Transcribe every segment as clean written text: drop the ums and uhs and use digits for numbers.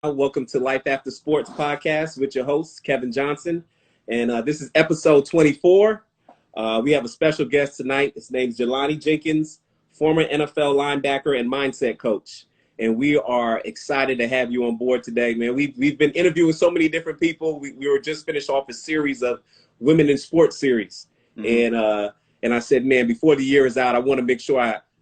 Welcome to Life After Sports podcast with your host, Kevin Johnson. And this is episode 24. We have a special guest tonight. His name's Jelani Jenkins, former NFL linebacker and mindset coach. And we are excited to have you on board today, man. We've been interviewing so many different people. We were just finished off a series of Women in Sports series. Mm-hmm. And I said, man, before the year is out, I want to make sure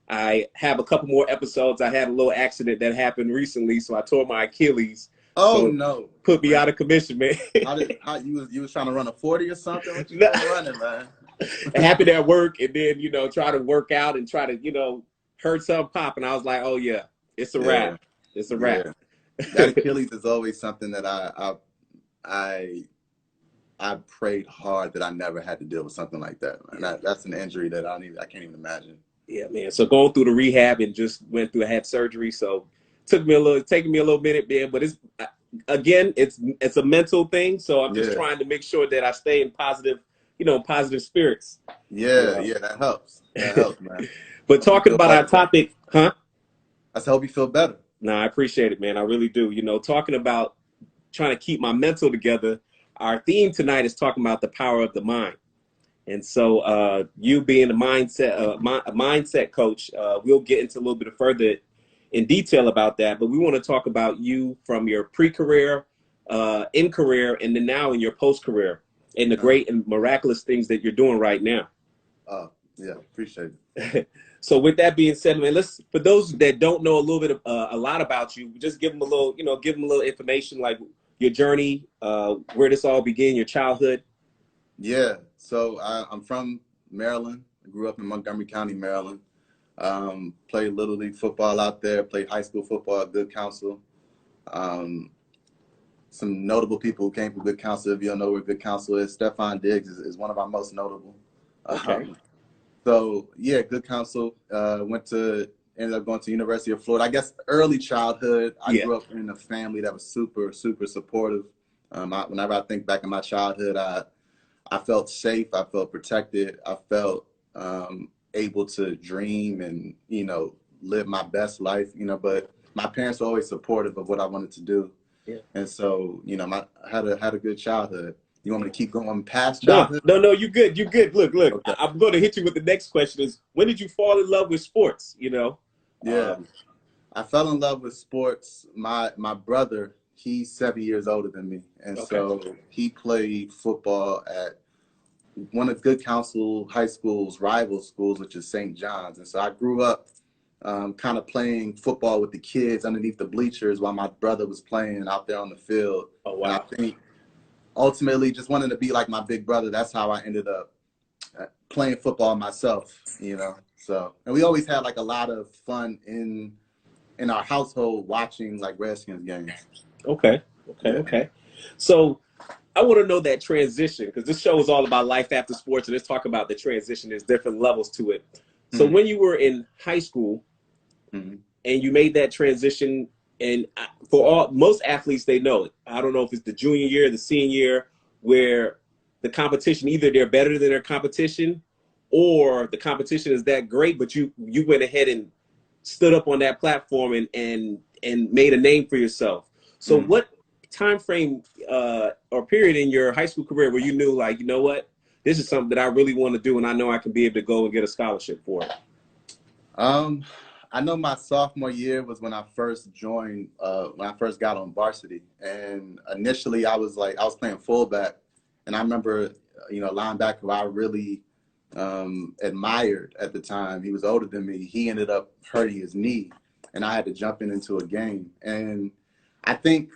I have a couple more episodes. I had a little accident that happened recently, so I tore my Achilles. Oh, so no. Put me out of commission, man. You was trying to run a 40 or something? What you running, man? It happened at work, and then, try to work out and try to, hurt something pop. And I was like, oh, yeah, it's a wrap. It's a wrap. Yeah. That Achilles is always something that I prayed hard that I never had to deal with something like that. And that's an injury that I can't even imagine. Yeah, man. So going through the rehab and just I had surgery. So taking me a little minute, man. But it's a mental thing. So I'm just trying to make sure that I stay in positive spirits. Yeah, that helps. That helps, man. But talking about our topic, huh? I hope you feel better. No, I appreciate it, man. I really do. Talking about trying to keep my mental together. Our theme tonight is talking about the power of the mind. And so you being a mindset coach, we'll get into a little bit further in detail about that. But we want to talk about you from your pre-career, in career, and then now in your post-career and the great and miraculous things that you're doing right now. Yeah, appreciate it. So with that being said, man, for those that don't know a lot about you, just give them a little information, like your journey, where this all began, your childhood. Yeah, so I'm from Maryland. I grew up in Montgomery County, Maryland. Played Little League football out there, played high school football at Good Counsel. Some notable people who came from Good Counsel, if you don't know where Good Counsel is, Stephon Diggs is one of our most notable. Okay. So, yeah, Good Counsel, ended up going to University of Florida. I guess early childhood, I grew up in a family that was super, super supportive. Whenever I think back in my childhood, I felt safe. I felt protected. I felt able to dream and, live my best life, but my parents were always supportive of what I wanted to do. Yeah. And so, I had a good childhood. You want me to keep going past childhood? No, you good. Look, okay. I'm going to hit you with the next question is, when did you fall in love with sports, Yeah, I fell in love with sports. My brother, he's 7 years older than me. And so he played football at one of Good Counsel High School's rival schools, which is St. John's. And so I grew up kind of playing football with the kids underneath the bleachers while my brother was playing out there on the field. Oh, wow. And I think ultimately just wanting to be like my big brother, that's how I ended up playing football myself, So, and we always had like a lot of fun in our household watching like Redskins games. Okay. So I want to know that transition, because this show is all about life after sports, and let's talk about the transition. There's different levels to it. So when you were in high school and you made that transition, and most athletes, they know it. I don't know if it's the junior year, the senior year, where the competition, either they're better than their competition or the competition is that great, but you went ahead and stood up on that platform and made a name for yourself. So what time frame or period in your high school career where you knew, like, you know what, this is something that I really want to do and I know I can be able to go and get a scholarship for it? I know my sophomore year was when I first joined, when I first got on varsity. And initially I was playing fullback. And I remember, linebacker who I really admired at the time, he was older than me. He ended up hurting his knee and I had to jump into a game. And I think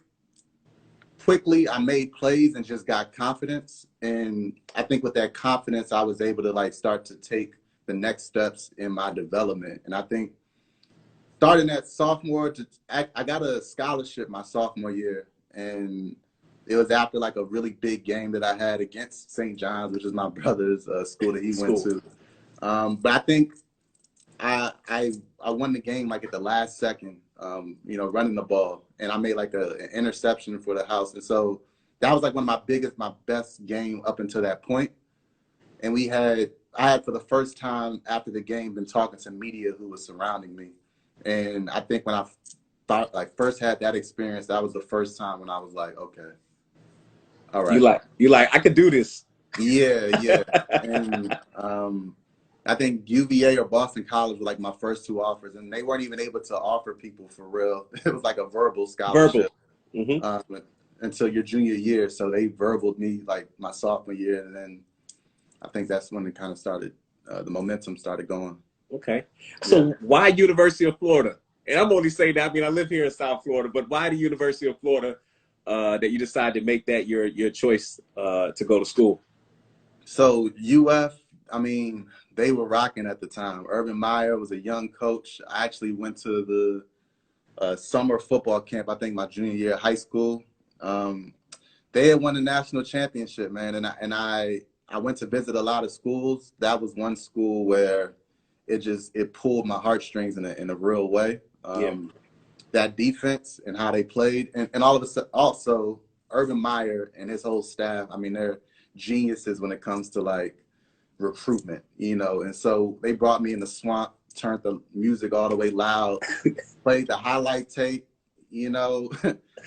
quickly I made plays and just got confidence. And I think with that confidence, I was able to start to take the next steps in my development. And I think starting at sophomore, I got a scholarship my sophomore year. And it was after a really big game that I had against St. John's, which is my brother's school that he went to. But I think I won the game at the last second, running the ball, and I made an interception for the house. And so that was one of my best game up until that point. And I had for the first time after the game been talking to media who was surrounding me. And I think when I first had that experience, that was the first time when I was like, okay, all You right. like I could do this. Yeah, yeah. And I think UVA or Boston College were like my first two offers, and they weren't even able to offer people for real. It was like a verbal Verbal. scholarship Mm-hmm. until your junior year. So they verbaled me like my sophomore year, and then I think that's when it kind of started, the momentum started going. Okay. Yeah. So why University of Florida? And I'm only saying that, I mean, I live here in South Florida, but why the University of Florida that you decided to make that your choice to go to school? So UF, I mean, they were rocking at the time. Urban Meyer was a young coach. I actually went to the summer football camp, I think my junior year of high school. They had won the national championship, man, and I went to visit a lot of schools. That was one school where it pulled my heartstrings in a real way. Yeah. That defense and how they played, and all of a sudden, also Urban Meyer and his whole staff. I mean, they're geniuses when it comes to like recruitment, you know. And so they brought me in the swamp, turned the music all the way loud, played the highlight tape, you know.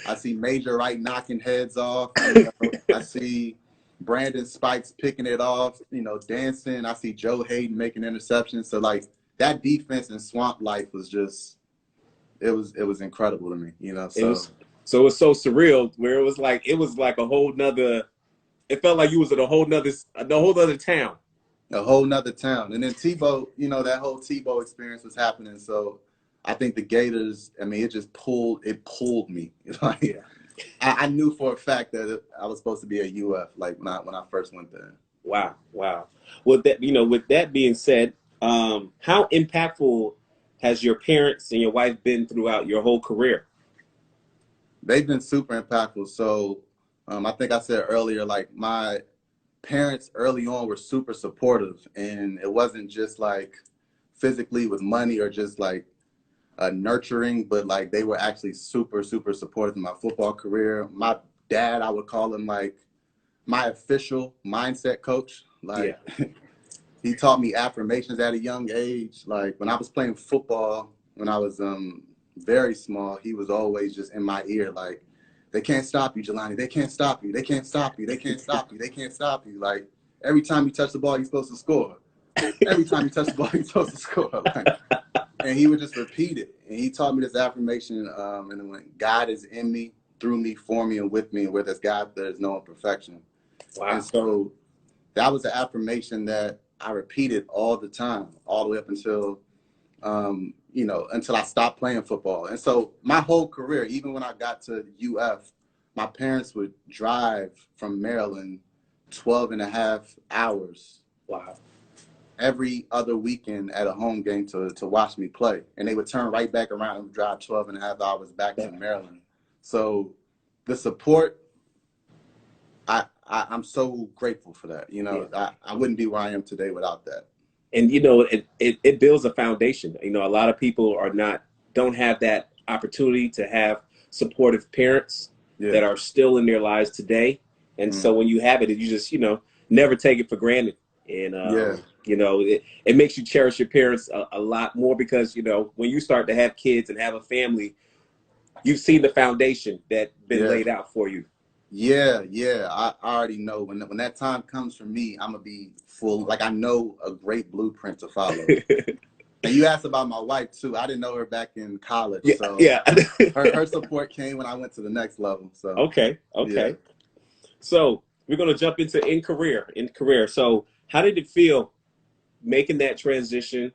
I see Major Wright knocking heads off, you know. I see Brandon Spikes picking it off, you know, dancing. I see Joe Hayden making interceptions. So like that defense in swamp life was just, it was incredible to me, you know. It was so surreal where it was like a whole nother, it felt like you was in a whole nother town. A whole nother town. And then Tebow, you know, that whole Tebow experience was happening. So I think the Gators, I mean, it pulled me. Like, Yeah. I knew for a fact that I was supposed to be a UF, like when I first went there. Wow. Well, with that being said, how impactful has your parents and your wife been throughout your whole career? They've been super impactful. So I think I said earlier, like my parents early on were super supportive, and it wasn't just like physically with money or just like nurturing, but like they were actually super supportive in my football career. My dad, I would call him like my official mindset coach. Yeah. Like he taught me affirmations at a young age. Like when I was playing football, when I was very small, he was always just in my ear like, they can't stop you, Jelani. They can't stop you. They can't stop you. They can't stop you. They can't stop you. Like every time you touch the ball, you're supposed to score. Every time you touch the ball, you're supposed to score. Like, and he would just repeat it. And he taught me this affirmation, and it went, God is in me, through me, for me, and with me, and where there's God, there's no imperfection. Wow. And so that was an affirmation that I repeated all the time, all the way up until, until I stopped playing football. And so my whole career, even when I got to UF, my parents would drive from Maryland 12 and a half hours. Wow. Every other weekend at a home game to watch me play. And they would turn right back around and drive 12 and a half hours back to Maryland. So the support, I'm so grateful for that. You know, yeah. I wouldn't be where I am today without that. And, you know, it builds a foundation. You know, a lot of people don't have that opportunity to have supportive parents that are still in their lives today. And so when you have it, you just, never take it for granted. And, it makes you cherish your parents a lot more because, when you start to have kids and have a family, you've seen the foundation that's been laid out for you. Yeah. I already know when that time comes for me, I'm going to be full. Like, I know a great blueprint to follow. And you asked about my wife, too. I didn't know her back in college. Yeah, so yeah. her support came when I went to the next level. So Okay. Yeah. So we're going to jump into in career. So how did it feel making that transition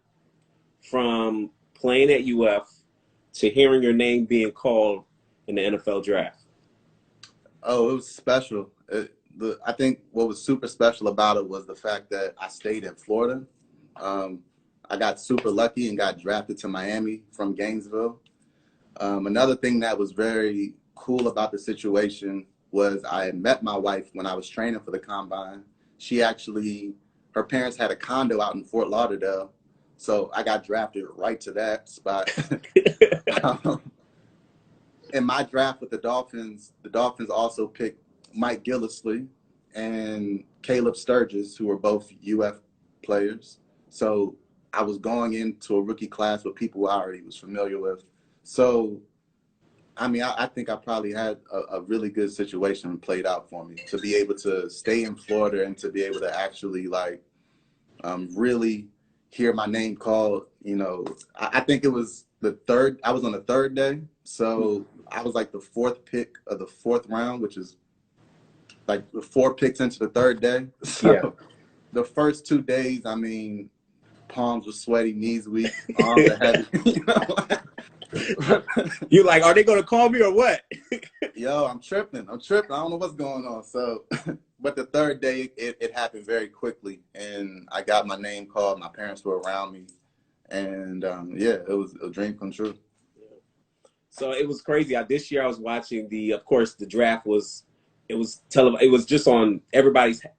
from playing at UF to hearing your name being called in the NFL draft? Oh, it was special. I think what was super special about it was the fact that I stayed in Florida. I got super lucky and got drafted to Miami from Gainesville. Another thing that was very cool about the situation was I had met my wife when I was training for the combine. Her parents had a condo out in Fort Lauderdale. So I got drafted right to that spot. In my draft with the Dolphins also picked Mike Gillislee and Caleb Sturgis, who were both UF players. So I was going into a rookie class with people I already was familiar with. So I mean, I think I probably had a really good situation played out for me to be able to stay in Florida and to be able to actually like really hear my name called. You know, I think it was I was on the third day. So I was like the fourth pick of the fourth round, which is like the 4 picks into the third day. So Yeah. the first 2 days, I mean, palms were sweaty, knees weak, arms are heavy. You know? You're like, are they going to call me or what? Yo, I'm tripping. I don't know what's going on. So, but the third day, it happened very quickly. And I got my name called. My parents were around me. And yeah, it was a dream come true. So it was crazy. This year I was watching of course, the draft was, it was just on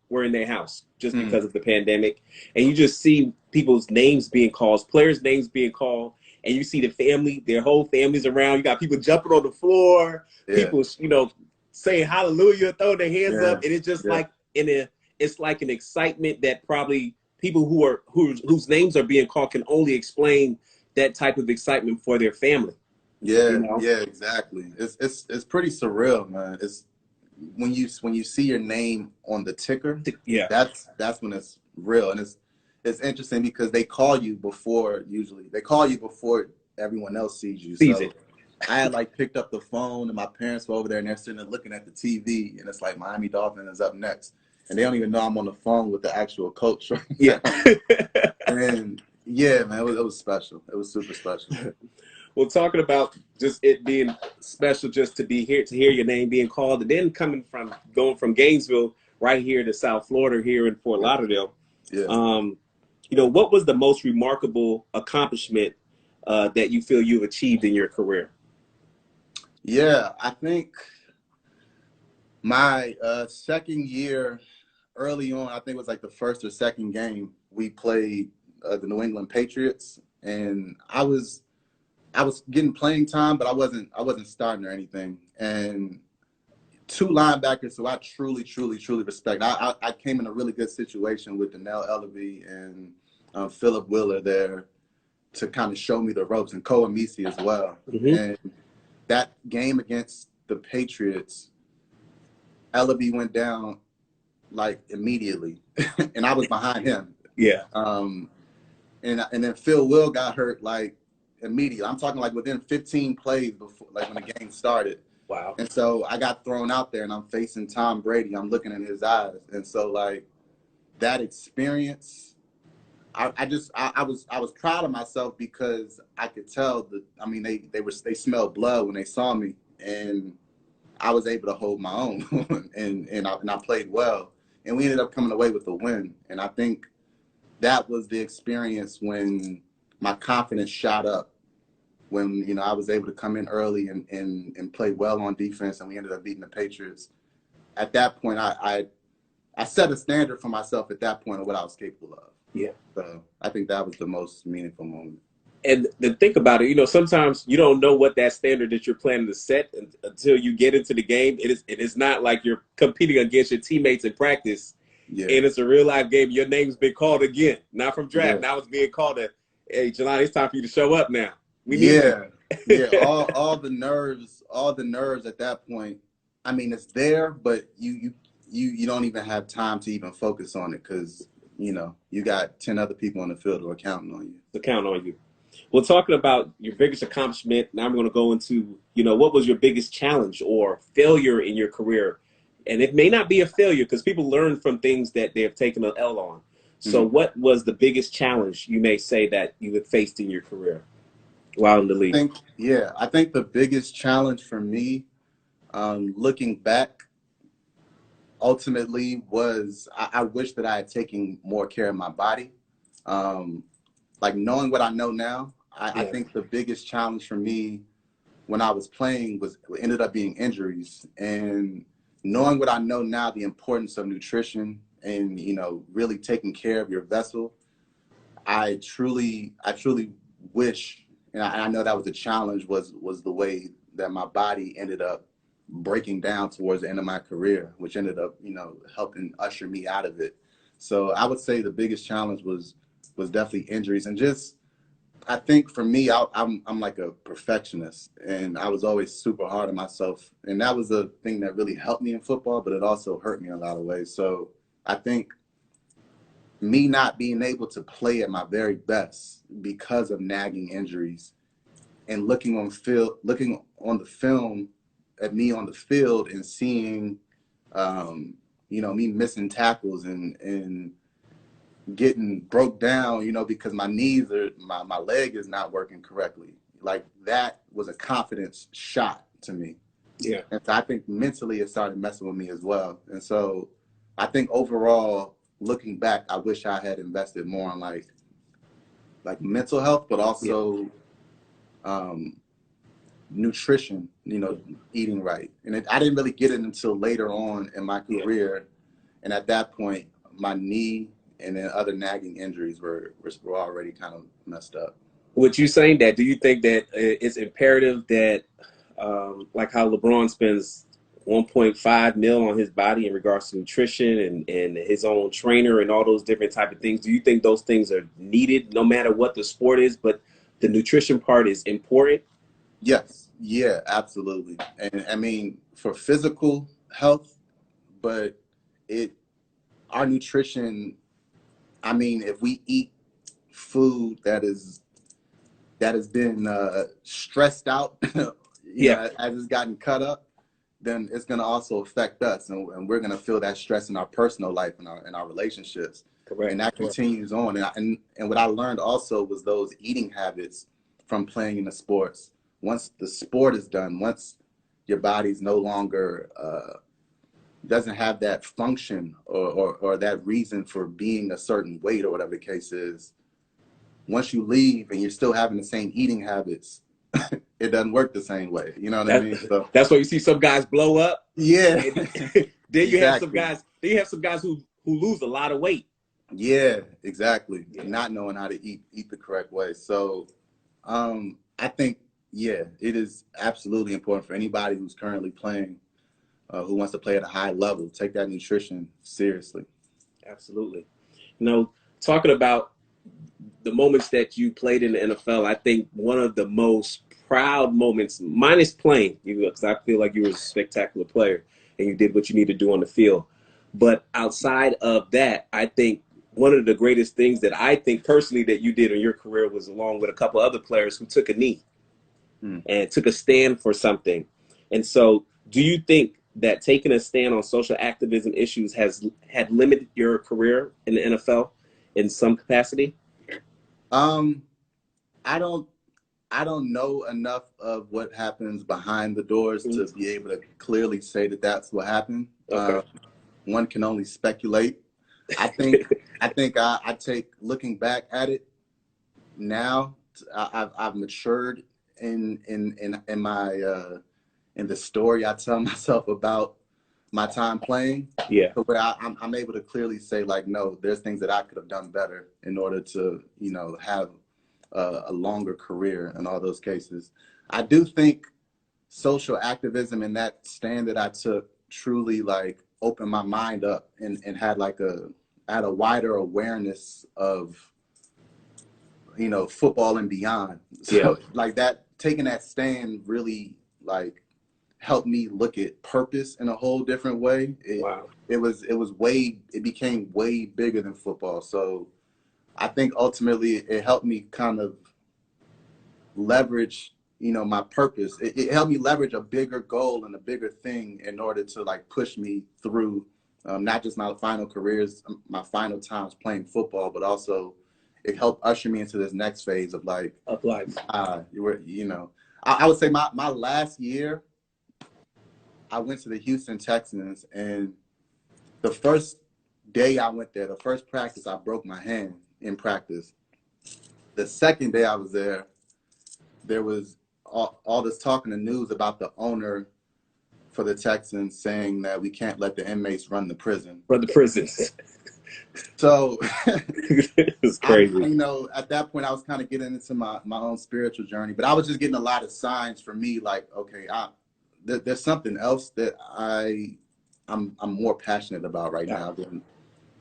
were in their house just because of the pandemic. And you just see people's names being called, players' names being called, and you see their whole families around. You got people jumping on the floor, people, saying hallelujah, throwing their hands up. And it's just like it's like an excitement that probably people whose names are being called can only explain that type of excitement for their family. Yeah, yeah, exactly. It's pretty surreal, man. It's when you see your name on the ticker, that's when it's real. And it's interesting because they call you before everyone else sees you. So I had like picked up the phone and my parents were over there and they're sitting there looking at the TV and it's like Miami Dolphins is up next. And they don't even know I'm on the phone with the actual coach. And yeah, man, it was special. It was super special. Well, talking about just it being special just to be here, to hear your name being called, and then going from Gainesville right here to South Florida here in Fort Lauderdale. What was the most remarkable accomplishment that you feel you've achieved in your career? Yeah, I think my second year, early on, I think it was like the first or second game, we played the New England Patriots, and I was getting playing time, but I wasn't starting or anything. And 2 linebackers who I truly respect. I came in a really good situation with Donnell Ellaby and Philip Wheeler there to kind of show me the ropes, and Koa Misi as well. And that game against the Patriots, Ellaby went down like immediately, and I was behind him. And then Phil Will got hurt like immediately. I'm talking like within 15 plays before, like when the game started. Wow. And so I got thrown out there and I'm facing Tom Brady. I'm looking in his eyes. And so like that experience, I was proud of myself because I could tell they smelled blood when they saw me, and I was able to hold my own and I played well. And we ended up coming away with the win. And I think that was the experience when my confidence shot up, when I was able to come in early and play well on defense, and we ended up beating the Patriots. At that point, I set a standard for myself at that point of what I was capable of. So I think that was the most meaningful moment. And then think about it, sometimes you don't know what that standard that you're planning to set until you get into the game. It is not like you're competing against your teammates in practice. And it's a real life game. Your name's been called again, not from draft. Now it's being called hey, Jelani, it's time for you to show up now. We need you. All the nerves at that point. I mean, it's there, but you don't even have time to even focus on it because you got 10 other people on the field who are counting on you. To count on you. Well, talking about your biggest accomplishment, now I'm going to go into what was your biggest challenge or failure in your career. And it may not be a failure because people learn from things that they have taken an L on. So what was the biggest challenge you may say that you have faced in your career while in the league? I think the biggest challenge for me, looking back, ultimately was I wish that I had taken more care of my body. Like knowing what I know now, I think the biggest challenge for me when I was playing ended up being injuries. And knowing what I know now, the importance of nutrition and, really taking care of your vessel, I truly wish, and I know that was a challenge, was the way that my body ended up breaking down towards the end of my career, which ended up, helping usher me out of it. So I would say the biggest challenge was definitely injuries and just I think for me, I'm like a perfectionist, and I was always super hard on myself, and that was a thing that really helped me in football, but it also hurt me in a lot of ways. So I think me not being able to play at my very best because of nagging injuries, and looking on the film at me on the field and seeing, me missing tackles and getting broke down, because my knees are my leg is not working correctly. Like that was a confidence shot to me. Yeah. And so I think mentally it started messing with me as well. And so I think overall, looking back, I wish I had invested more on like mental health, but also nutrition, eating right. And I didn't really get it until later on in my career. And at that point, my knee and then other nagging injuries were already kind of messed up. With you saying that, do you think that it's imperative that, like how LeBron spends 1.5 mil on his body in regards to nutrition and his own trainer and all those different type of things? Do you think those things are needed no matter what the sport is, but the nutrition part is important? Yes. Yeah, absolutely. And I mean, for physical health, but our nutrition, I mean, if we eat food that has been stressed out, as it's gotten cut up, then it's going to also affect us, and we're going to feel that stress in our personal life and our relationships. Correct. And that continues on. And what I learned also was those eating habits from playing in the sports. Once the sport is done, once your body's no longer doesn't have that function or that reason for being a certain weight or whatever the case is, once you leave and you're still having the same eating habits, it doesn't work the same way. You know what I mean? So that's why you see some guys blow up. Yeah. Then you have some guys. Then you have some guys who lose a lot of weight. Yeah, exactly. Not knowing how to eat the correct way. So I think, it is absolutely important for anybody who's currently playing, who wants to play at a high level, take that nutrition seriously. Absolutely. Talking about the moments that you played in the NFL, I think one of the most proud moments, minus playing, because I feel like you were a spectacular player and you did what you need to do on the field. But outside of that, I think one of the greatest things that I think personally that you did in your career was along with a couple other players who took a knee and took a stand for something. And so do you think that taking a stand on social activism issues had limited your career in the NFL in some capacity? I don't know enough of what happens behind the doors to be able to clearly say that that's what happened. Okay. One can only speculate. I think I take, looking back at it now, I've matured in my in the story I tell myself about my time playing. Yeah. But I'm able to clearly say, like, no, there's things that I could have done better in order to, have a longer career in all those cases. I do think social activism and that stand that I took truly like opened my mind up and had a wider awareness of, football and beyond. So like that, taking that stand really like helped me look at purpose in a whole different way. It became way bigger than football. So I think ultimately it helped me kind of leverage, my purpose. It helped me leverage a bigger goal and a bigger thing in order to like push me through not just my final careers, my final times playing football, but also it helped usher me into this next phase of life. I would say my last year, I went to the Houston Texans, and the first day I went there, the first practice, I broke my hand in practice. The second day I was there, there was all this talk in the news about the owner for the Texans saying that we can't let the inmates run the prison. Run the prisons. So it's crazy. At that point, I was kind of getting into my own spiritual journey, but I was just getting a lot of signs for me, like, okay, there's something else that I'm more passionate about right now than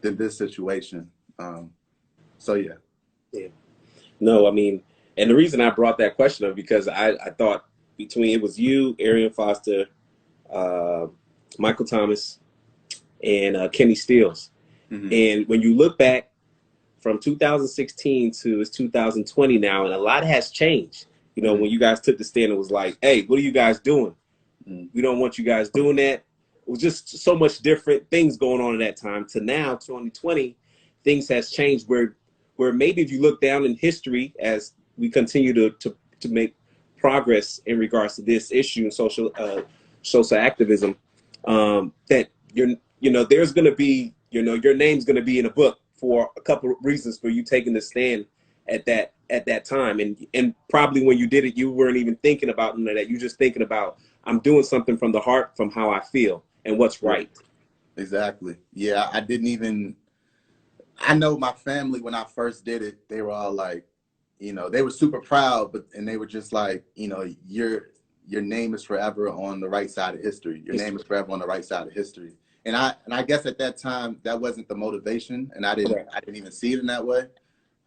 this situation. So yeah. No, I mean, And the reason I brought that question up because I thought between it was you, Arian Foster, uh, Michael Thomas, and Kenny Stills. Mm-hmm. And when you look back from 2016 to it's 2020 now, and a lot has changed. You know, when you guys took the stand, it was like, hey, what are you guys doing? We don't want you guys doing that. It was just so much different things going on at that time to now, 2020, things has changed where maybe if you look down in history as we continue to make progress in regards to this issue and social activism, that there's going to be, your name's going to be in a book for a couple of reasons for you taking the stand at that time. And probably when you did it, you weren't even thinking about none of that. You're just thinking about, I'm doing something from the heart, from how I feel and what's right. Exactly. Yeah, I know my family, when I first did it, they were all like, they were super proud, and they were just like, your name is forever on the right side of history. Your name is forever on the right side of history. And I guess at that time that wasn't the motivation, and I didn't even see it in that way.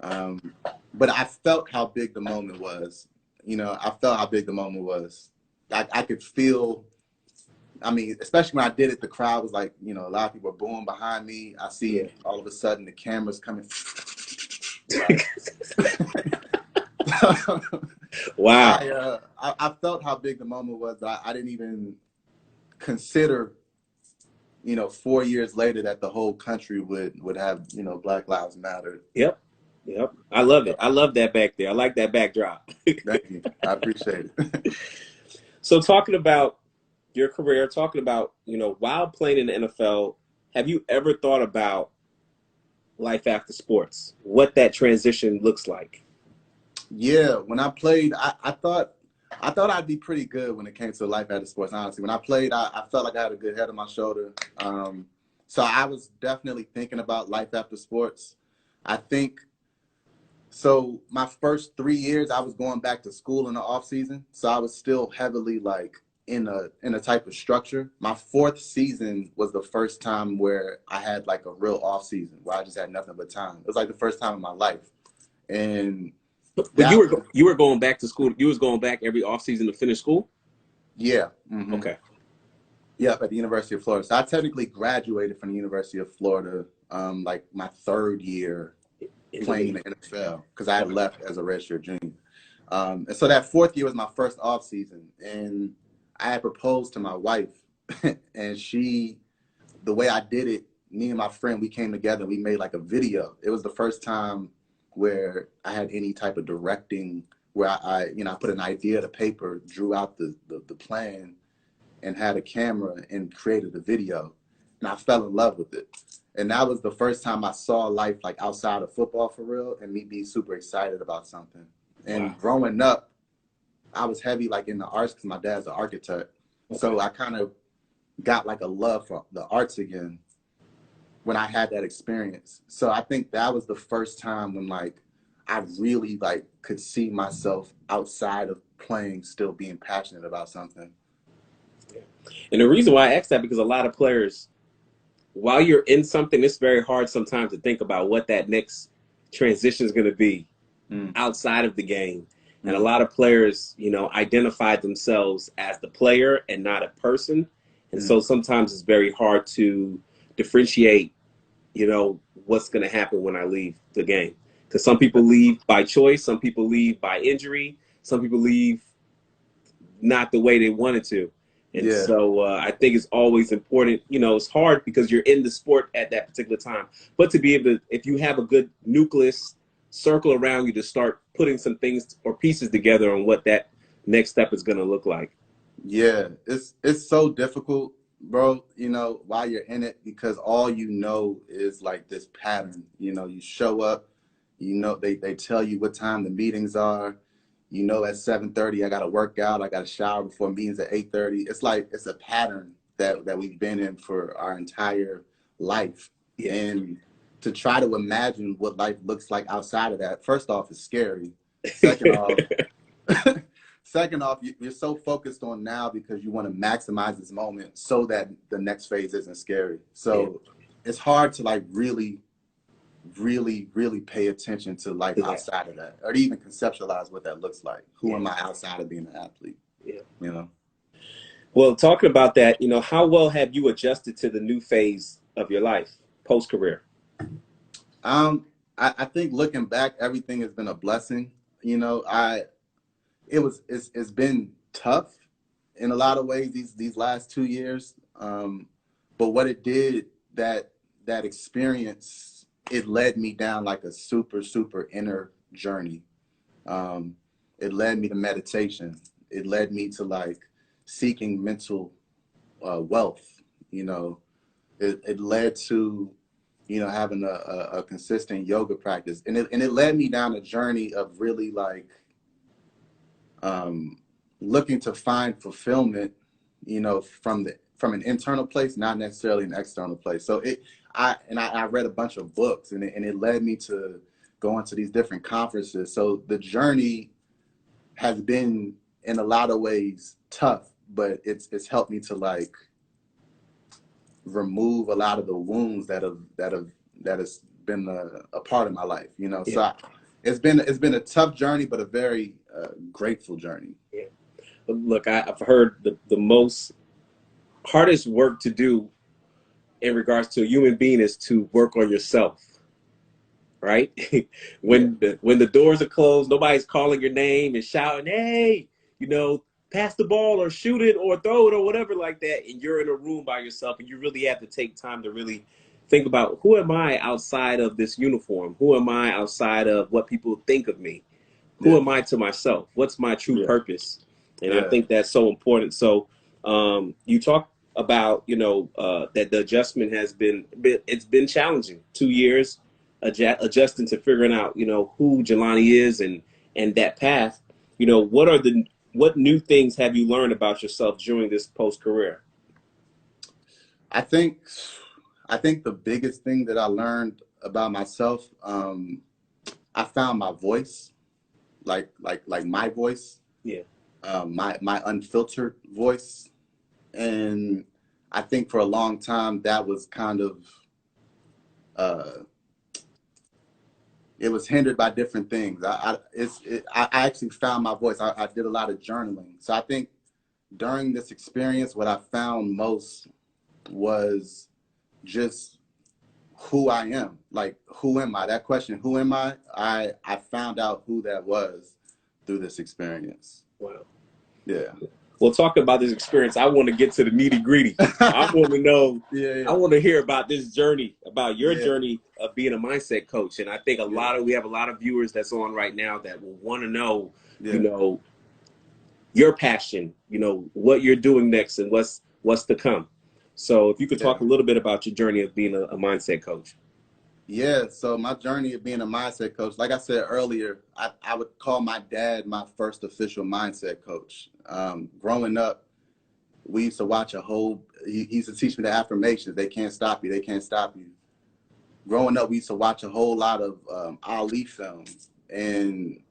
But I felt how big the moment was. I felt how big the moment was. I could feel. I mean, especially when I did it, the crowd was like, a lot of people were booing behind me. I see all of a sudden the cameras coming. Wow. I felt how big the moment was, but I didn't even consider, 4 years later that the whole country would have, Black Lives Matter. Yep. I love it. I love that back there. I like that backdrop. Thank you. I appreciate it. So talking about your career, talking about, while playing in the NFL, have you ever thought about life after sports, what that transition looks like? Yeah, when I played, I thought I'd be pretty good when it came to life after sports, honestly. When I played, I felt like I had a good head on my shoulder. So I was definitely thinking about life after sports. I think, so my first 3 years, I was going back to school in the off season. So I was still heavily like in a type of structure. My fourth season was the first time where I had like a real off season where I just had nothing but time. It was like the first time in my life. And but you were going back to school. You was going back every off season to finish school? Yeah. Mm-hmm. Okay. Yeah, at the University of Florida. So I technically graduated from the University of Florida, like my third year playing in the NFL, because I had left as a redshirt junior. And so that fourth year was my first off season, and I had proposed to my wife, and the way I did it, me and my friend, we came together, we made like a video. It was the first time where I had any type of directing, where I put an idea to paper, drew out the plan, and had a camera and created a video. And I fell in love with it. And that was the first time I saw life like outside of football for real, and me be super excited about something. And growing up, I was heavy like in the arts because my dad's an architect. Okay. So I kind of got like a love for the arts again when I had that experience. So I think that was the first time when like I really like could see myself outside of playing, still being passionate about something. And the reason why I asked that, because a lot of players, while you're in something, it's very hard sometimes to think about what that next transition is going to be outside of the game. And a lot of players, identify themselves as the player and not a person. And so sometimes it's very hard to differentiate, what's going to happen when I leave the game. Because some people leave by choice, some people leave by injury, some people leave not the way they wanted to. And so I think it's always important, it's hard because you're in the sport at that particular time, but to be able to, if you have a good nucleus circle around you to start putting some things or pieces together on what that next step is going to look like. Yeah, it's so difficult, bro, while you're in it, because all is like this pattern. You show up, they tell you what time the meetings are. At 7:30, I got to work out. I got to shower before meetings at 8:30. It's like, it's a pattern that we've been in for our entire life. Yeah. And to try to imagine what life looks like outside of that, first off, is scary. Second off, you're so focused on now because you want to maximize this moment so that the next phase isn't scary. So it's hard to like really really, really pay attention to life outside of that, or to even conceptualize what that looks like. Who am I outside of being an athlete? Yeah. You know? Well, talking about that, you know, how well have you adjusted to the new phase of your life post-career? I think looking back, everything has been a blessing. You know, it's been tough in a lot of ways these last 2 years. But what it did, that experience, it led me down like a super, super inner journey. It led me to meditation. It led me to like seeking mental wealth. You know, it led to, you know, having a consistent yoga practice, and it led me down a journey of really like looking to find fulfillment, you know, from an internal place, not necessarily an external place. So I read a bunch of books, and it led me to going to these different conferences. So the journey has been in a lot of ways tough, but it's helped me to like remove a lot of the wounds that has been a part of my life, you know. So it's been a tough journey, but a very grateful journey. Yeah. Look, I've heard the most hardest work to do in regards to a human being is to work on yourself, right? When the doors are closed, nobody's calling your name and shouting, "Hey, you know, pass the ball or shoot it or throw it or whatever like that," and you're in a room by yourself, and you really have to take time to really think about, who am I outside of this uniform? Who am I outside of what people think of me? Who am I to myself? What's my true purpose? And I think that's so important. So you talk about, you know, that the adjustment has it's been challenging. 2 years adjusting to figuring out, you know, who Jelani is and that path. You know, what new things have you learned about yourself during this post career? I think the biggest thing that I learned about myself, I found my voice, like my voice, my unfiltered voice, and I think for a long time that was kind of it was hindered by different things. I actually found my voice. I did a lot of journaling, so I think during this experience, what I found most was just who I am. Like, who am I? That question, who am I? I found out who that was through this experience. Wow. Yeah. Well, talk about this experience. I want to get to the nitty gritty. I want to know. I want to hear about this journey, about your journey of being a mindset coach. And I think we have a lot of viewers that's on right now that will want to know, you know, your passion, you know, what you're doing next and what's to come. So if you could talk a little bit about your journey of being a mindset coach. Yeah, so my journey of being a mindset coach, like I said earlier, I would call my dad my first official mindset coach. Growing up, we used to watch he used to teach me the affirmations. They can't stop you. They can't stop you. Growing up, we used to watch a whole lot of Ali films, and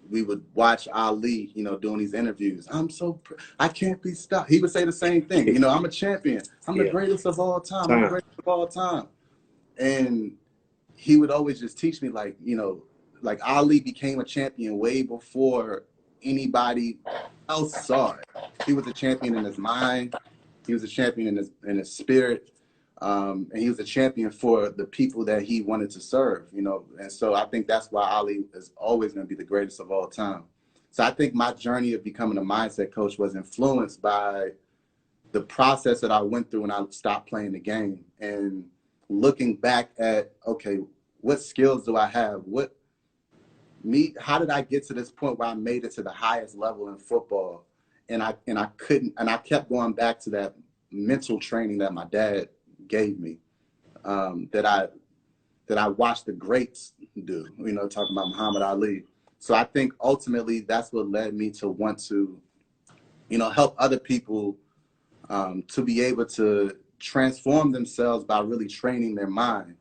we would watch Ali, you know, doing these interviews. I can't be stopped. He would say the same thing. You know, I'm a champion. I'm the greatest of all time. I'm the greatest of all time. And he would always just teach me, like, you know, like Ali became a champion way before anybody else saw it. He was a champion in his mind. He was a champion in his spirit. And he was a champion for the people that he wanted to serve, you know. And so I think that's why Ali is always going to be the greatest of all time. So I think my journey of becoming a mindset coach was influenced by the process that I went through when I stopped playing the game, and looking back at, okay, what skills do I have? How did I get to this point where I made it to the highest level in football? And I kept going back to that mental training that my dad gave me, that I watched the greats do, you know, talking about Muhammad Ali. So I think ultimately that's what led me to want to, you know, help other people to be able to transform themselves by really training their mind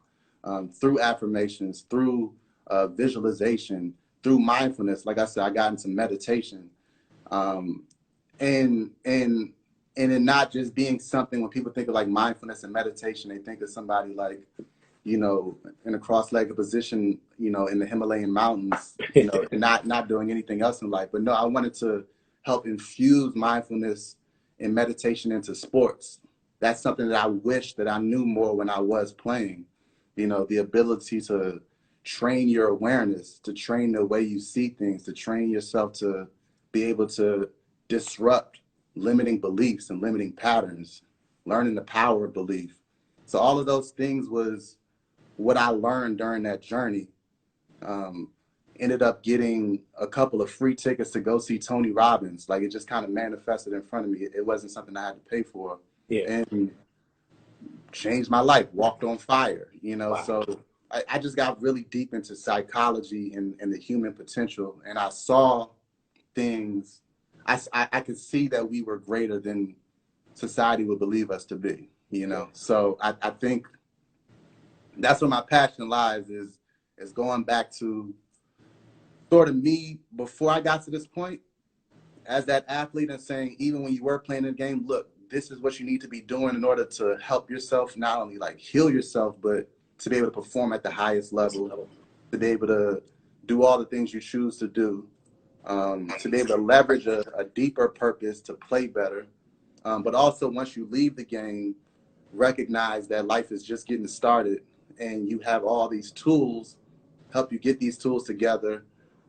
through affirmations, through visualization, through mindfulness. Like I said, I got into meditation, and it not just being something, when people think of like mindfulness and meditation, they think of somebody like, in a cross-legged position, in the Himalayan mountains, and not doing anything else in life. But no, I wanted to help infuse mindfulness and meditation into sports. That's something that I wish that I knew more when I was playing. The ability to train your awareness, to train the way you see things, to train yourself to be able to disrupt limiting beliefs and limiting patterns, learning the power of belief. So all of those things was what I learned during that journey. Ended up getting a couple of free tickets to go see Tony Robbins. Like, it just kind of manifested in front of me. It wasn't something I had to pay for. Yeah. And changed my life, walked on fire, Wow. So I just got really deep into psychology and the human potential. And I saw things, I could see that we were greater than society would believe us to be, So I think that's where my passion lies, is going back to sort of me before I got to this point as that athlete, and saying, even when you were playing the game, look, this is what you need to be doing in order to help yourself, not only like heal yourself, but to be able to perform at the highest level, to be able to do all the things you choose to do, to be able to leverage a deeper purpose to play better. But also, once you leave the game, recognize that life is just getting started, and you have all these tools, help you get these tools together,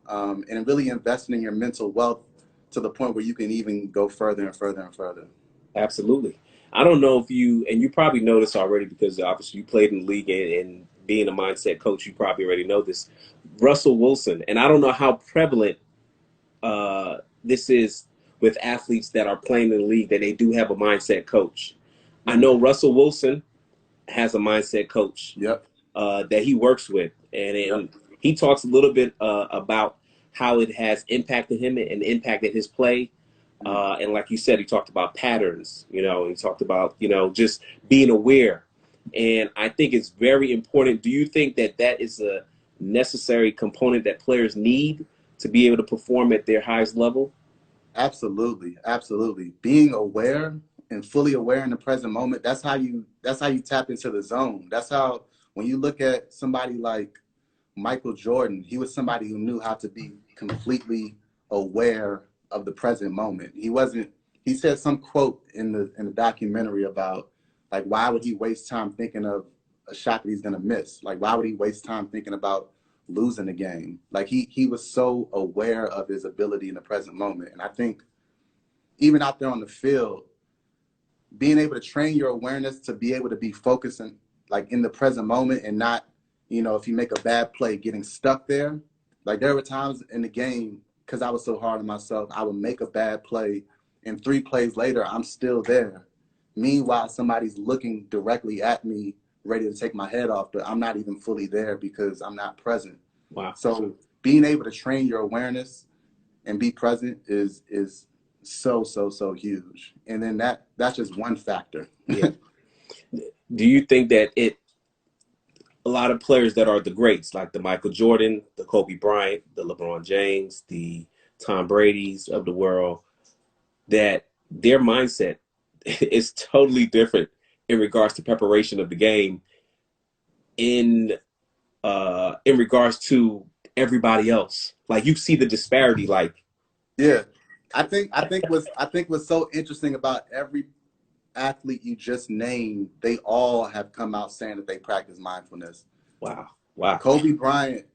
and really investing in your mental wealth to the point where you can even go further and further and further. Absolutely. I don't know if you probably know this already, because obviously you played in the league, and being a mindset coach, you probably already know this. Russell Wilson, and I don't know how prevalent this is with athletes that are playing in the league, that they do have a mindset coach. I know Russell Wilson has a mindset coach. Yep. That he works with, and he talks a little bit about how it has impacted him and impacted his play. And like you said, he talked about patterns, he talked about, just being aware. And I think it's very important. Do you think that that is a necessary component that players need to be able to perform at their highest level? Absolutely. Absolutely. Being aware and fully aware in the present moment, that's how you tap into the zone. That's how, when you look at somebody like Michael Jordan, he was somebody who knew how to be completely aware of the present moment. He said some quote in the documentary about, like, why would he waste time thinking of a shot that he's going to miss? Like, why would he waste time thinking about losing a game? Like, he was so aware of his ability in the present moment. And I think even out there on the field, being able to train your awareness to be able to be focusing, like, in the present moment, and not, if you make a bad play, getting stuck there. Like, there were times in the game, because I was so hard on myself, I would make a bad play, and 3 plays later, I'm still there. Meanwhile, somebody's looking directly at me, ready to take my head off, but I'm not even fully there because I'm not present. Wow. So being able to train your awareness and be present is so huge. And then that's just one factor. Yeah. Do you think that a lot of players that are the greats, like the Michael Jordan, the Kobe Bryant, the LeBron James, the Tom Brady's of the world, that their mindset is totally different in regards to preparation of the game, in regards to everybody else? Like, you see the disparity, like. Yeah. I think what's so interesting about every athlete you just named, they all have come out saying that they practice mindfulness. Wow. Kobe Bryant,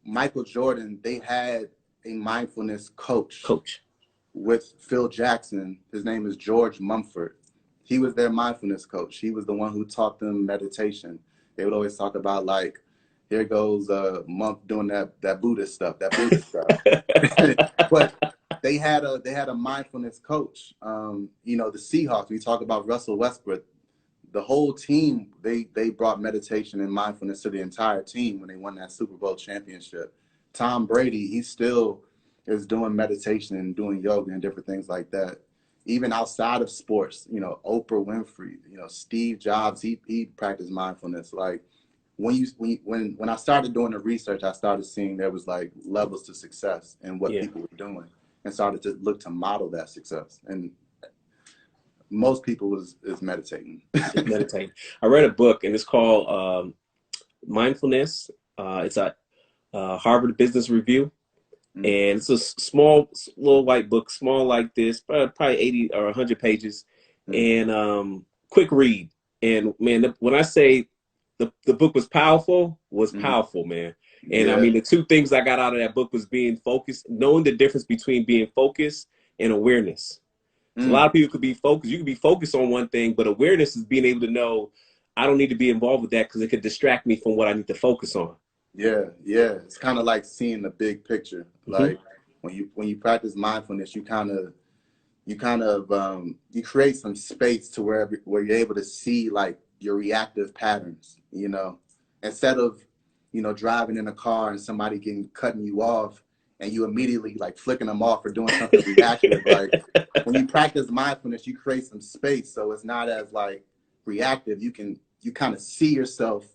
Michael Jordan, they had a mindfulness coach with Phil Jackson. His name is George Mumford. He was their mindfulness coach. He was the one who taught them meditation. They would always talk about, like, here goes a monk doing that Buddhist stuff, But they had a mindfulness coach. The Seahawks, we talk about Russell Westbrook. The whole team, they brought meditation and mindfulness to the entire team when they won that Super Bowl championship. Tom Brady, he still is doing meditation and doing yoga and different things like that. Even outside of sports, Oprah Winfrey, Steve Jobs, he practiced mindfulness. Like, when I started doing the research, I started seeing there was, like, levels to success and what people were doing, and started to look to model that success. And most people is meditating. Meditating. I read a book, and it's called mindfulness. It's a Harvard Business Review. Mm-hmm. And it's a small little white book, small like this, probably 80 or 100 pages, Mm-hmm. and quick read. And man, when I say the book was Mm-hmm. powerful, man. And I Yeah. mean, the two things I got out of that book was being focused, knowing the difference between being focused and awareness. So a lot Mm. of people could be focused. You could be focused on one thing, but awareness is being able to know I don't need to be involved with that because it could distract me from what I need to focus on. Yeah, yeah. It's kind of like seeing the big picture. Mm-hmm. Like when you practice mindfulness, you create some space to where you're able to see like your reactive patterns, you know, instead of, you know, driving in a car and somebody cutting you off and you immediately like flicking them off or doing something reactive. Like when you practice mindfulness, you create some space. So it's not as like reactive. You kind of see yourself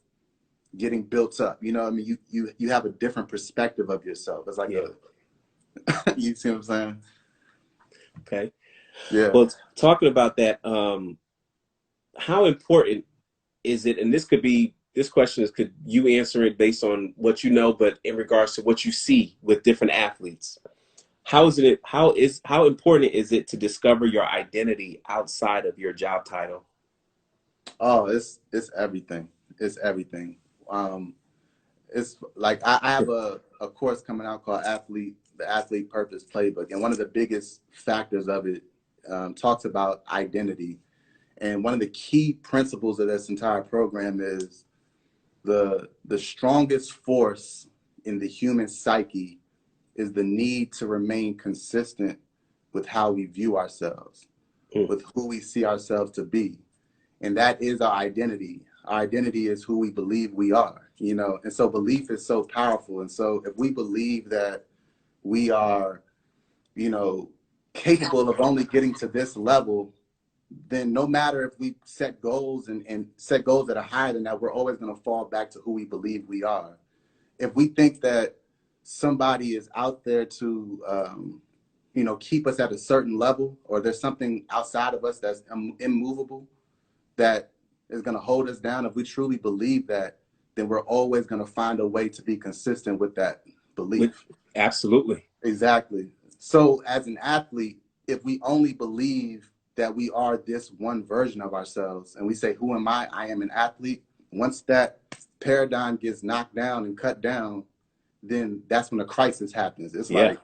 getting built up. You know what I mean? You have a different perspective of yourself. It's like Yeah. you see what I'm saying? Okay. Yeah. Well, talking about that, how important is it? And this question is, could you answer it based on what you know, but in regards to what you see with different athletes? How important is it to discover your identity outside of your job title? Oh, it's everything. It's everything. It's like I have a course coming out called the Athlete Purpose Playbook, and one of the biggest factors of it talks about identity. And one of the key principles of this entire program is the strongest force in the human psyche is the need to remain consistent with how we view ourselves, Mm. with who we see ourselves to be. And that is our identity. Our identity is who we believe we are, you know. And so belief is so powerful. And so if we believe that we are, you know, capable of only getting to this level, then no matter if we set goals and set goals that are higher than that, we're always going to fall back to who we believe we are. If we think that somebody is out there to, you know, keep us at a certain level, or there's something outside of us that's immovable that is going to hold us down, if we truly believe that, then we're always going to find a way to be consistent with that belief. Absolutely. Exactly. So as an athlete, if we only believe that we are this one version of ourselves and we say, who am I? I am an athlete. Once that paradigm gets knocked down and cut down, then that's when a crisis happens. Yeah.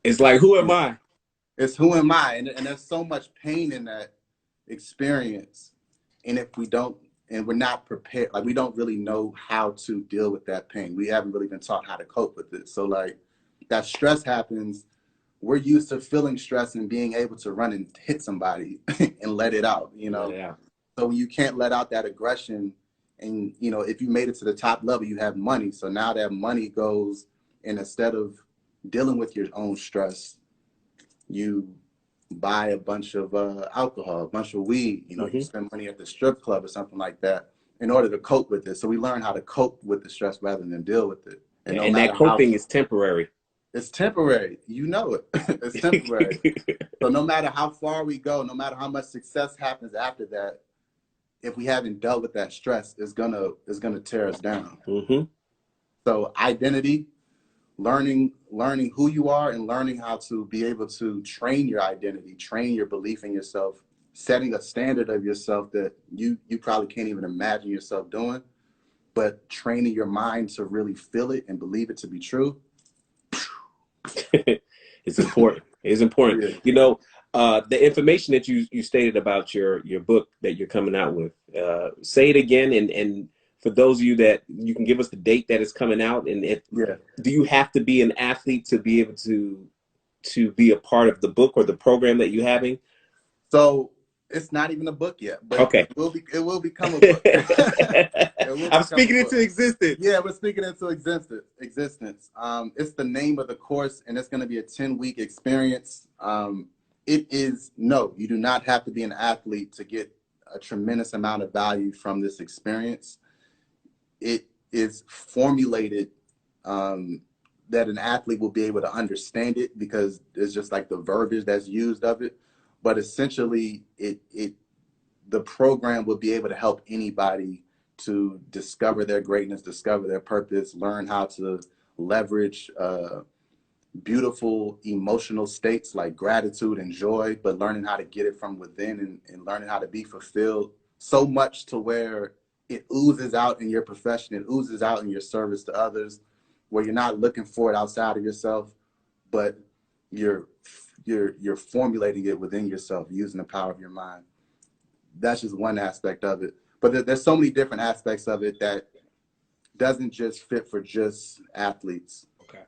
It's like, who am I? It's who am I? And there's so much pain in that experience. And if we don't, and we're not prepared, like we don't really know how to deal with that pain. We haven't really been taught how to cope with it. So like that stress happens, we're used to feeling stress and being able to run and hit somebody and let it out, you know? Yeah. So when you can't let out that aggression, and, you know, if you made it to the top level, you have money. So now that money goes, and instead of dealing with your own stress, you buy a bunch of alcohol, a bunch of weed, you know, Mm-hmm. you spend money at the strip club or something like that in order to cope with it. So we learn how to cope with the stress rather than deal with it. And no And that matter how, coping is temporary. it's temporary, you know it, it's temporary. So no matter how far we go, no matter how much success happens after that, if we haven't dealt with that stress, it's gonna tear us down. Mm-hmm. So identity, learning who you are and learning how to be able to train your identity, train your belief in yourself, setting a standard of yourself that you probably can't even imagine yourself doing, but training your mind to really feel it and believe it to be true. It's important. It's important. Yeah. You know, the information that you stated about your book that you're coming out with. Say it again, and for those of you that you can give us the date that it's coming out, and Yeah. do you have to be an athlete to be able to be a part of the book or the program that you're having? So it's not even a book yet, but Okay. it will become a book. I'm speaking into existence. Yeah, we're speaking into existence. It's the name of the course, and it's going to be a 10-week experience. No, you do not have to be an athlete to get a tremendous amount of value from this experience. It is formulated that an athlete will be able to understand it because it's just like the verbiage that's used of it. But essentially, the program will be able to help anybody to discover their greatness, discover their purpose, learn how to leverage beautiful emotional states like gratitude and joy, but learning how to get it from within and learning how to be fulfilled so much to where it oozes out in your profession, it oozes out in your service to others, where you're not looking for it outside of yourself, but you're formulating it within yourself using the power of your mind. That's just one aspect of it. But there's so many different aspects of it that doesn't just fit for just athletes. Okay.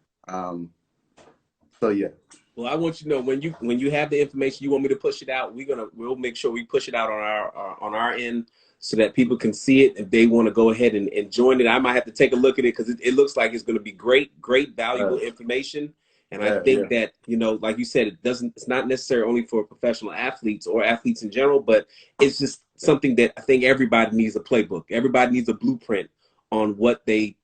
So yeah. Well, I want you to know when you have the information you want me to push it out, we'll make sure we push it out on our end so that people can see it if they want to go ahead and join it. I might have to take a look at it because it looks like it's going to be great, valuable information. And I think that, like you said, it's not necessarily only for professional athletes or athletes in general, but it's just something that I think everybody needs a playbook. Everybody needs a blueprint on what they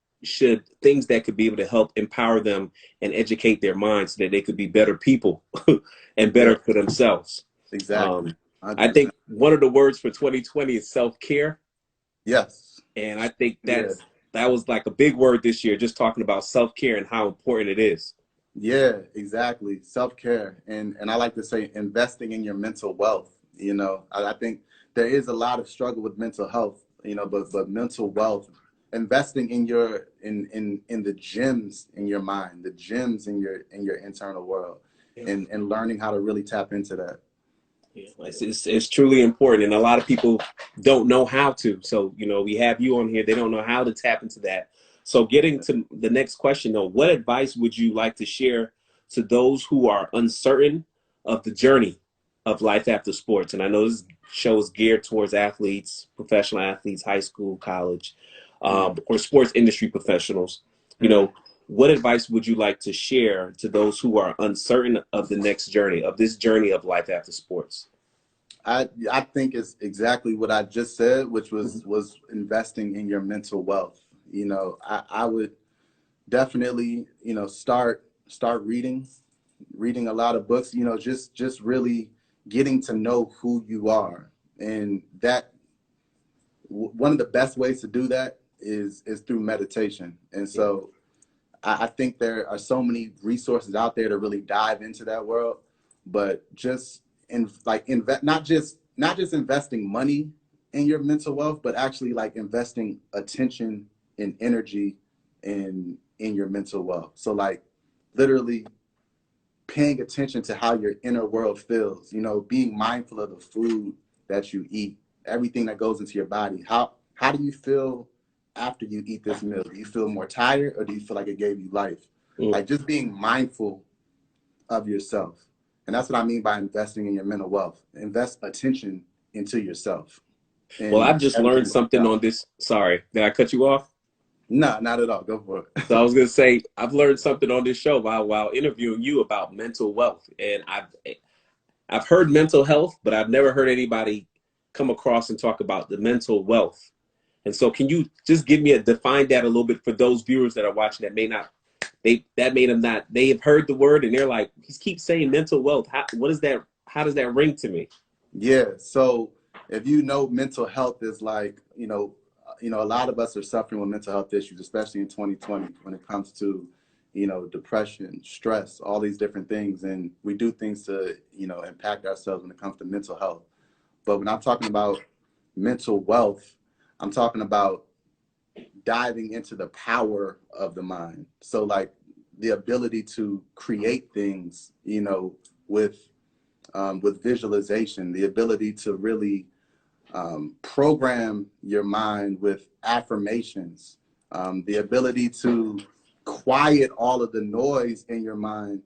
things that could be able to help empower them and educate their minds so that they could be better people and better for themselves. Exactly. I think one of the words for 2020 is self-care. Yes. And I think that was like a big word this year, just talking about self-care and how important it is. Yeah, exactly. Self-care. And I like to say investing in your mental wealth. I think there is a lot of struggle with mental health, but mental wealth, investing in the gems in your mind, the gems in your internal world, and learning how to really tap into that. Yeah, it's truly important, and a lot of people don't know how to. So we have you on here. They don't know how to tap into that. So getting to the next question, though, what advice would you like to share to those who are uncertain of the journey of life after sports? And I know this show is geared towards athletes, professional athletes, high school, college, or sports industry professionals. What advice would you like to share to those who are uncertain of the next journey, of this journey of life after sports? I think it's exactly what I just said, which was investing in your mental wealth. I would definitely, start reading a lot of books, just really getting to know who you are. And that one of the best ways to do that is through meditation. And so I think there are so many resources out there to really dive into that world, but just not just investing money in your mental wealth, but actually like investing attention and energy in your mental wealth. So like literally paying attention to how your inner world feels, being mindful of the food that you eat, everything that goes into your body. How do you feel after you eat this meal? Do you feel more tired, or do you feel like it gave you life? Like just being mindful of yourself. And that's what I mean by investing in your mental wealth. Invest attention into yourself. Well, I've just learned something on this. Sorry, did I cut you off? No, not at all. Go for it. So I was going to say, I've learned something on this show while interviewing you about mental wealth. And I've heard mental health, but I've never heard anybody come across and talk about the mental wealth. And so can you just define that a little bit for those viewers that are watching that they have heard the word and they're like, he keeps saying mental wealth. How does that ring to me? Yeah. So if mental health is like, a lot of us are suffering with mental health issues, especially in 2020 when it comes to, depression, stress, all these different things. And we do things to, impact ourselves when it comes to mental health. But when I'm talking about mental wealth, I'm talking about diving into the power of the mind. So like the ability to create things, with visualization, the ability to really program your mind with affirmations, the ability to quiet all of the noise in your mind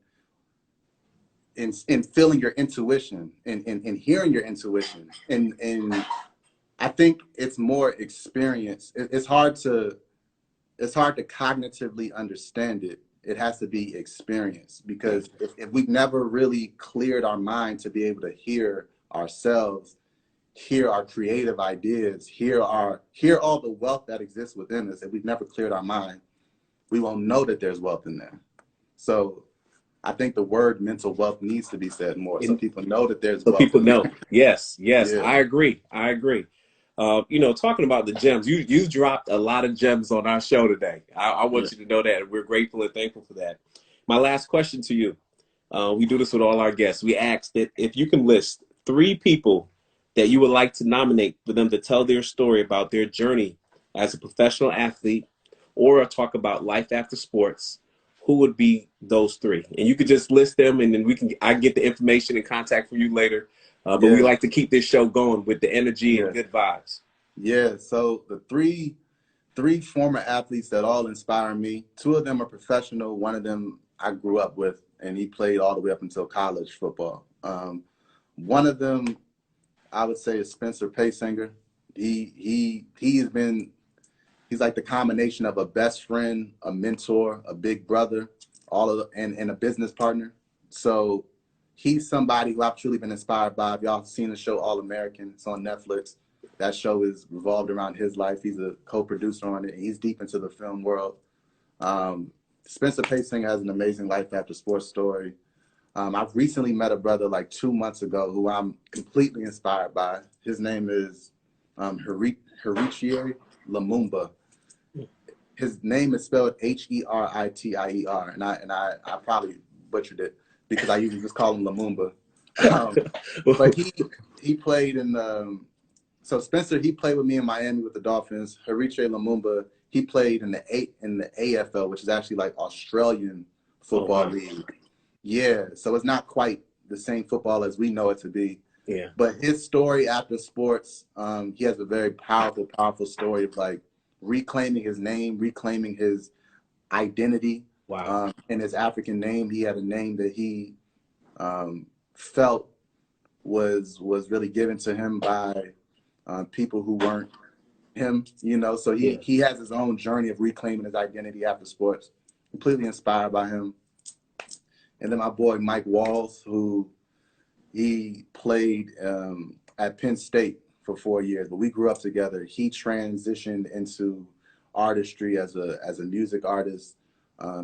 in feeling your intuition and hearing your intuition. And I think it's more experience. It's hard to cognitively understand it. It has to be experience, because if we've never really cleared our mind to be able to hear ourselves, hear our creative ideas, hear all the wealth that exists within us, if we've never cleared our mind, we won't know that there's wealth in there. So I think the word mental wealth needs to be said more, so people know that there's wealth. So people know. Yes, yeah. I agree. You know, talking about the gems, you dropped a lot of gems on our show today. I Yeah. want you to know that, and we're grateful and thankful for that. My last question to you, we do this with all our guests. We ask that if you can list 3 people that you would like to nominate for them to tell their story about their journey as a professional athlete or talk about life after sports, who would be those 3? And you could just list them, and then I get the information and contact from you later. But we Yeah. like to keep this show going with the energy and Yeah. good vibes. Yeah. So the three former athletes that all inspire me. 2 of them are professional. One of them I grew up with, and he played all the way up until college football. One of them I would say is Spencer Paysinger. He's like the combination of a best friend, a mentor, a big brother, and a business partner. So he's somebody who I've truly been inspired by. If y'all seen the show All American, it's on Netflix. That show is revolved around his life. He's a co-producer on it. And he's deep into the film world. Spencer Paysinger has an amazing life after sports story. I've recently met a brother like 2 months ago who I'm completely inspired by. His name is Heritie Lumumba. His name is spelled Heritier, and I probably butchered it because I usually just call him Lumumba. But he played in so Spencer, he played with me in Miami with the Dolphins. Heritie Lumumba, he played in the AFL, which is actually like Australian football league. Yeah, so it's not quite the same football as we know it to be. Yeah. But his story after sports, he has a very powerful story of like reclaiming his name, reclaiming his identity. Wow. In his African name, he had a name that he felt was really given to him by people who weren't him, you know. So he has his own journey of reclaiming his identity after sports. Completely inspired by him. And then my boy Mike Walls, who he played at Penn State for 4 years, but we grew up together. He transitioned into artistry as a music artist.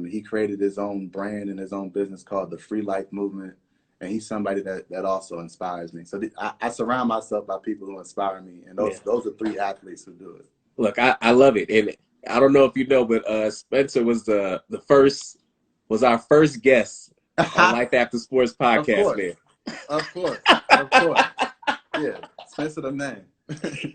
He created his own brand and his own business called the Free Life Movement. And he's somebody that also inspires me. So I surround myself by people who inspire me. And those are 3 athletes who do it. Look, I love it. And I don't know if you know, but Spencer was our first guest on Life After Sports podcast, man. Of course. Yeah, Spencer the man.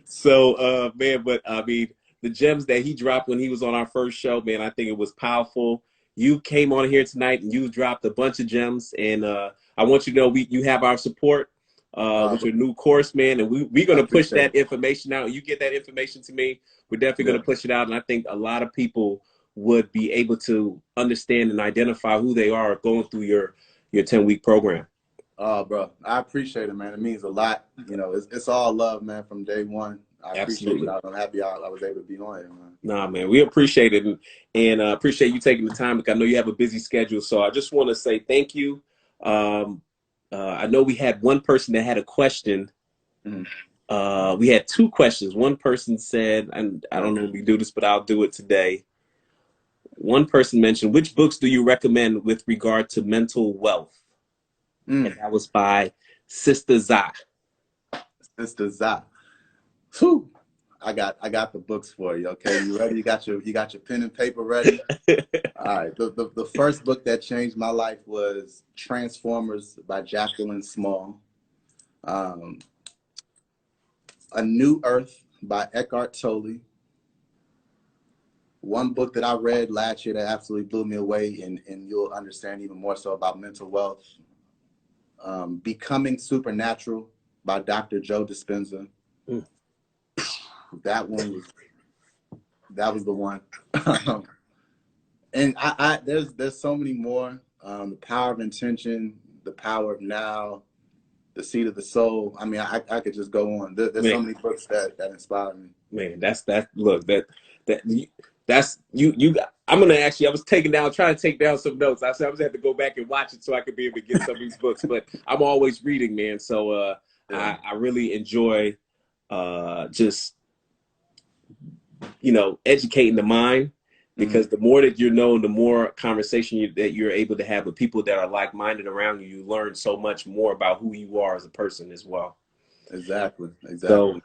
So, man, but I mean, the gems that he dropped when he was on our first show, man, I think it was powerful. You came on here tonight and you dropped a bunch of gems, and I want you to know you have our support with your new course, man, and we're going to push that information out. You get that information to me, we're definitely going to push it out, and I think a lot of people would be able to understand and identify who they are going through your 10-week program. Oh, bro, I appreciate it, man. It means a lot. You know, it's all love, man, from day one. I appreciate it. I'm happy I was able to be on here, man. Nah, man, we appreciate it, and appreciate you taking the time, because I know you have a busy schedule. So I just want to say thank you. I know we had one person that had a question. We had 2 questions. One person said, and I don't know if we do this, but I'll do it today. One person mentioned, which books do you recommend with regard to mental wealth? And that was by Sister Zah. Sister Zah. Whew. I got the books for you. Okay, you ready? You got your pen and paper ready? All right. The first book that changed my life was Transformers by Jacqueline Small. A New Earth by Eckhart Tolle. One book that I read last year that absolutely blew me away, and you'll understand even more so about mental wealth. Becoming Supernatural by Dr. Joe Dispenza. That was the one. And there's so many more. The Power of Intention, The Power of Now, The Seed of the Soul. I mean, I could just go on. There's so many books that inspire me. Man, that's you. I'm gonna actually. I was trying to take down some notes. I said I was gonna have to go back and watch it so I could be able to get some of these books. But I'm always reading, man. So I really enjoy just educating the mind, because the more that you know, the more conversation that you're able to have with people that are like-minded around you, you learn so much more about who you are as a person as well. Exactly. So,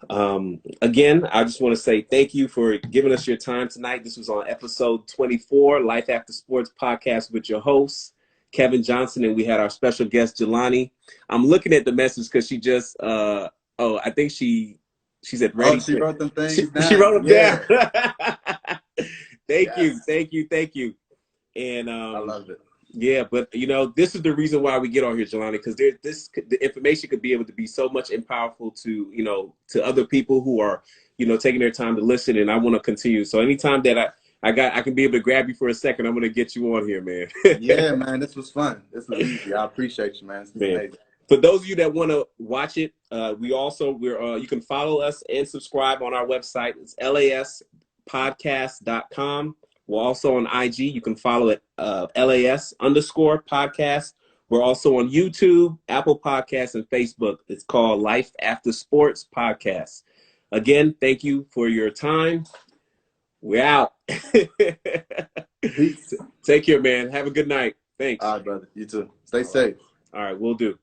again, I just want to say thank you for giving us your time tonight. This was on episode 24, Life After Sports podcast with your host, Kevin Johnson, and we had our special guest, Jelani. I'm looking at the message because she just, I think she said ready. Oh, she wrote them things She down. wrote them Yeah. down. Thank you. And I loved it. yeah, but this is the reason why we get on here, Jelani, because the information could be able to be so much and powerful to to other people who are taking their time to listen, and I want to continue. So anytime that I can be able to grab you for a second, I'm gonna get you on here, man. Yeah, man, this was fun. This was easy. I appreciate you, man. This was amazing. For those of you that want to watch it, we're you can follow us and subscribe on our website. It's laspodcast.com. We're also on IG. You can follow it LAS_podcast. We're also on YouTube, Apple Podcasts, and Facebook. It's called Life After Sports Podcast. Again, thank you for your time. We're out. Peace. Take care, man. Have a good night. Thanks. All right, brother. You too. Stay safe. All right, we'll do.